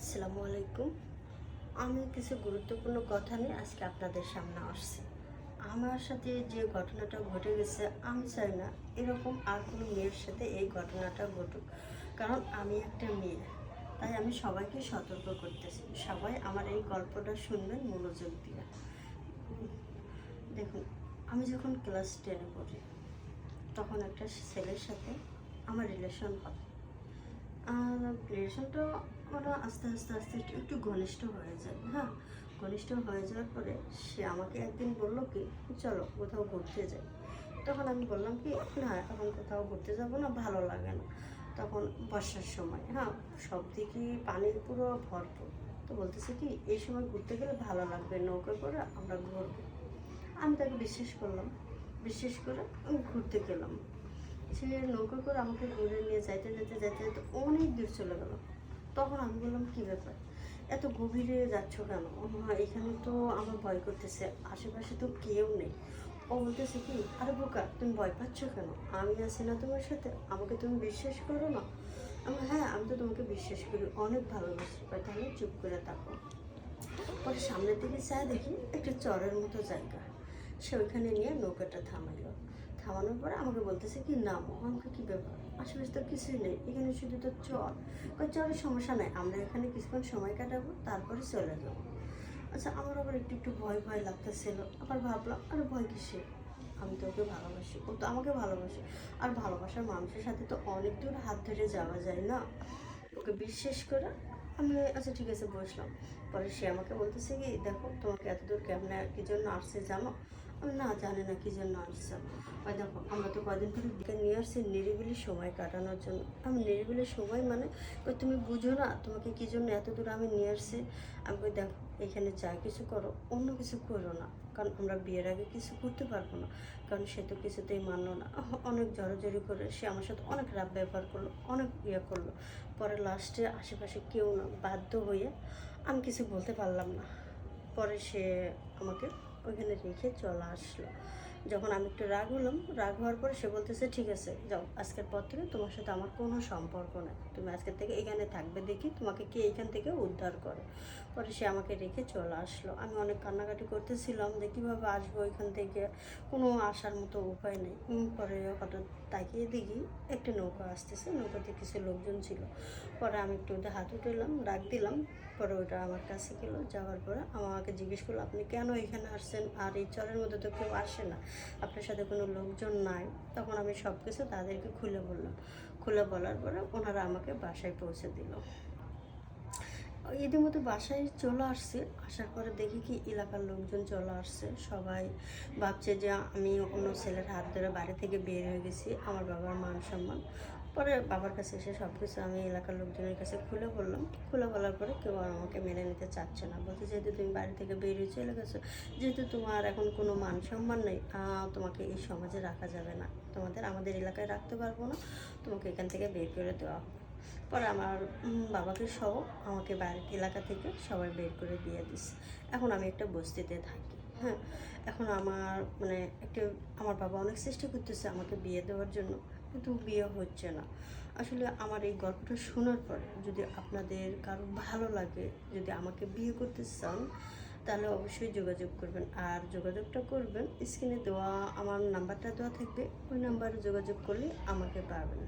আসসালামু আলাইকুম। আমি কিছু গুরুত্বপূর্ণ কথা নিয়ে আজকে আপনাদের সামনে আসছি। আমার সাথে যে ঘটনাটা ঘটে গেছে, আমি চাই না এরকম আর কোনো মেয়ের সাথে এই ঘটনাটা ঘটুক। কারণ আমি একটা মেয়ে, তাই আমি সবাইকে সতর্ক করতেছি। সবাই আমার এই গল্পটা শুনবেন মনোযোগ দিয়ে। দেখুন, আমি যখন ক্লাস 10-এ পড়ি, তখন একটা ছেলের সাথে আমার রিলেশন হয়। আর রিলেশনটা ওরা আস্তে আস্তে আস্তে একটু একটু ঘনিষ্ঠ হয়ে যায়। হ্যাঁ, ঘনিষ্ঠ হয়ে যাওয়ার পরে সে আমাকে একদিন বললো কি, চলো কোথাও ঘুরতে যাই। তখন আমি বললাম কি, না এখন কোথাও ঘুরতে যাব না, ভালো লাগে না। তখন বর্ষার সময়, হ্যাঁ, সব দিকেই পানি পুরো ভরপুর। তো বলতেছে কি, এই সময় ঘুরতে গেলে ভালো লাগবে, নৌকা করে আমরা ঘুরবো। আমি তাকে বিশ্বাস করলাম, বিশ্বাস করে আমি ঘুরতে গেলাম। সে নৌকা করে আমাকে ঘুরে নিয়ে যাইতে যেতে যাইতে যেতে অনেক দূর চলে গেল। তখন আমি বললাম, কী ব্যাপার, এত গভীরে যাচ্ছ কেন? এখানে তো আমার ভয় করতেছে, আশেপাশে তো কেউ নেই। ও বলতেছে কি, আরে বোকা, তুমি ভয় পাচ্ছ কেন? আমি আছি না তোমার সাথে, আমাকে তুমি বিশ্বাস করো না? আমি, হ্যাঁ, আমি তো তোমাকে বিশ্বাস করি, অনেক ভালোবাসি। তাহলে চুপ করে থাকো। পরে সামনের দিকে চায় দেখি একটা চরের মতো জায়গা। সে ওইখানে নিয়ে নৌকাটা থামাইলো। থামানোর পরে আমাকে বলতেছে কি, নামো। আমাকে, কি ব্যাপার, আশেপাশে তো কিছুই নেই, এখানে শুধু তো চর। চরের সমস্যা নাই, আমরা এখানে কিছুক্ষণ সময় কাটাবো, তারপরে চলে যাবো। আচ্ছা, আমার আবার একটু একটু ভয় ভয় লাগতেছিল। আবার ভাবলাম, আরে ভয় কিসে, আমি তো ওকে ভালোবাসি, ও তো আমাকে ভালোবাসে। আর ভালোবাসার মানুষের সাথে তো অনেক দূর হাত ধরে যাওয়া যায় না। ওকে বিশ্বাস করে আমি, আচ্ছা ঠিক আছে, বসলাম। পরে সে আমাকে বলতেছে কি, দেখো তোমাকে এত দূর কেমনে কি জন্য আসছে জানো? আমি, না জানি না কি জন্য আসছে। ওই দেখো, আমরা তো কদিন ধরে দিকে নিয়ে আসছি নিরিবিলি সময় কাটানোর জন্য। আমি, নিরিবিলি সময় মানে? ওই তুমি বুঝো না তোমাকে কি জন্য এত দূর আমি নিয়ে আসছি? আমি কই, দেখো এখানে যা কিছু করো, অন্য কিছু করো না, কারণ আমরা বিয়ের আগে কিছু করতে পারবো না। কারণ সে তো কিছুতেই মানলো না, অনেক জড়াজড়ি করে সে আমার সাথে অনেক রাব ব্যবহার করলো, অনেক ইয়ে করলো। পরে লাস্টে আশেপাশে কেউ না, বাধ্য হয়ে আমি কিছু বলতে পারলাম না। পরে সে আমাকে ওইখানে রেখে চলে আসলো। যখন আমি একটু রাগ হলাম, রাগ হওয়ার পরে সে বলতেছে, ঠিক আছে যাও, আজকের পর থেকে তোমার সাথে আমার কোনো সম্পর্ক নেই, তুমি আজকের থেকে এখানে থাকবে, দেখি তোমাকে কে এইখান থেকে উদ্ধার করে। পরে সে আমাকে রেখে চলে আসলো। আমি অনেক কান্নাকাটি করতেছিলাম যে কীভাবে আসবো এখান থেকে, কোনো আসার মতো উপায় নেই। পরে হঠাৎ তাকিয়ে দেখি একটা নৌকা আসতেছে, নৌকাতে কিছু লোকজন ছিল। পরে আমি একটু ওদের হাত উঠালাম, ডাক দিলাম। পরে ওইটা আমার কাছে গেলো, যাওয়ার পরে আমাকে জিজ্ঞেস করলো, আপনি কেন এখানে আসছেন? আর এই চরের মধ্যে তো কেউ আসে না, আপনার সাথে কোনো লোকজন নাই। তখন আমি সব কিছু তাদেরকে খুলে বললাম। খুলে বলার পরে ওনারা আমাকে বাসায় পৌঁছে দিল। ইতিমধ্যে বাসায় চলে আসছে, আসার পরে দেখি কি এলাকার লোকজন চলে আসছে। সবাই ভাবছে যে আমি অন্য ছেলের হাত ধরে বাড়ি থেকে বের হয়ে গেছি, আমার বাবার মান সম্মান। পরে বাবার কাছে এসে সব কিছু আমি এলাকার লোকজনের কাছে খুলে বললাম। খুলে বলার পরে কেউ আর আমাকে মেনে নিতে চাচ্ছে না, বলতে যেহেতু তুমি বাড়ি থেকে বের হয়ে চলে গেছো, যেহেতু তোমার এখন কোনো মান সম্মান নেই, তোমাকে এই সমাজে রাখা যাবে না, আমাদের এলাকায় রাখতে পারবো না, তোমাকে এখান থেকে বের করে দেওয়া হবে। পরে আমার বাবাকে সহ আমাকে বাড়ির এলাকা থেকে সবাই বের করে দিয়ে দিছে। এখন আমি একটা বস্তিতে থাকি। হ্যাঁ, এখন আমার মানে একটা, আমার বাবা অনেক চেষ্টা করতেছে আমাকে বিয়ে দেওয়ার জন্য, কিন্তু বিয়ে হচ্ছে না। আসলে আমার এই গল্পটা শোনার পরে যদি আপনাদের কারো ভালো লাগে, যদি আমাকে বিয়ে করতে চান, তাহলে অবশ্যই যোগাযোগ করবেন। আর যোগাযোগটা করবেন, স্ক্রিনে দেওয়া আমার নাম্বারটা দেওয়া থাকবে, ওই নাম্বারে যোগাযোগ করলে আমাকে পাবেন।